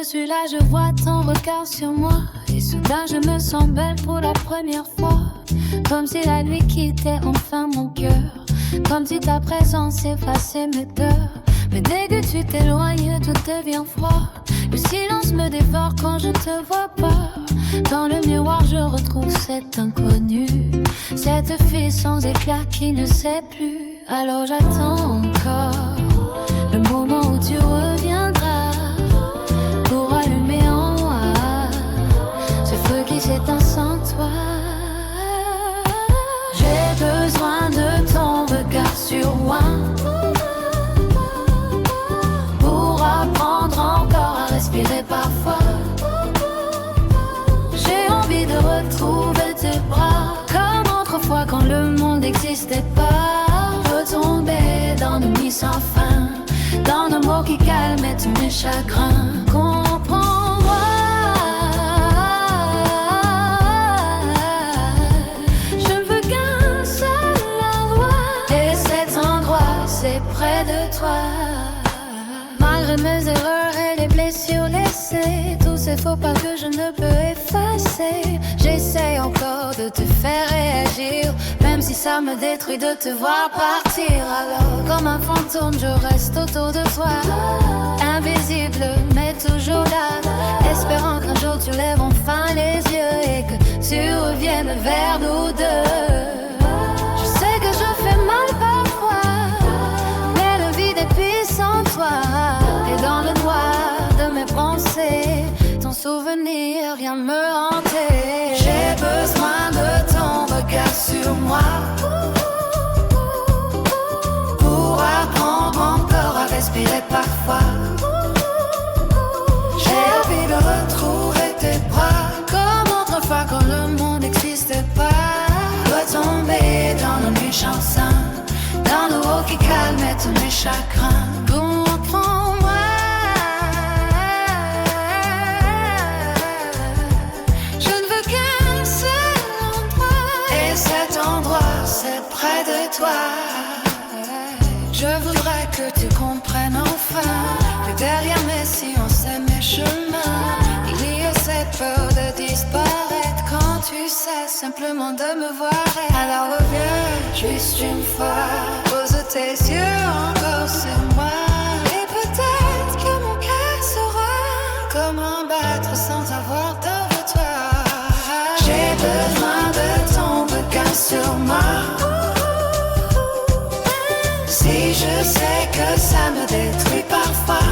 Je suis là, je vois ton regard sur moi. Et soudain je me sens belle pour la première fois. Comme si la nuit quittait enfin mon cœur. Comme si ta présence effaçait mes peurs. Mais dès que tu t'éloignes, tout devient froid. Le silence me dévore quand je te vois pas. Dans le miroir je retrouve cet inconnu. Cette fille sans éclat qui ne sait plus. Alors j'attends encore le moment où tu reviendras pour allumer en moi ce feu qui s'éteint sans toi. J'ai besoin de ton regard sur moi pour apprendre encore à respirer parfois. J'ai envie de retrouver tes bras comme autrefois quand le monde n'existait pas. Retomber dans nos nuits sans fin, dans nos mots qui calment tous mes chagrins. Comprends-moi, je ne veux qu'un seul endroit. Et cet endroit, c'est près de toi. Malgré mes erreurs et les blessures laissées, tous ces faux pas que je ne peux effacer, j'essaie encore de te faire réagir, même si ça me détruit de te voir partir. Alors comme un fantôme je reste autour de toi, invisible mais toujours là, espérant qu'un jour tu lèves enfin les yeux et que tu reviennes vers nous deux. Je sais que je fais mal parfois, mais le vide est puissant toi. Et dans le noir de mes pensées, ton souvenir vient me hanter. J'ai besoin de ton regard sur moi pour apprendre encore à respirer parfois. J'ai envie de retrouver tes bras comme autrefois quand le monde n'existait pas. Retomber dans nos nuits chansantes, dans nos hauts qui calment tous mes chagrins. Comprends-moi, je ne veux qu'un seul endroit. Et cet endroit, c'est près de toi. Je voudrais que tu comprennes enfin que derrière mes silences et mes chemins, il y a cette peur de disparaître quand tu sais simplement de me voir. Alors reviens juste une fois, pose tes yeux encore sur moi, et peut-être que mon cœur saura comment battre sans avoir de toi. J'ai besoin de ton regard sur moi. Si je sais que ça me détruit parfois,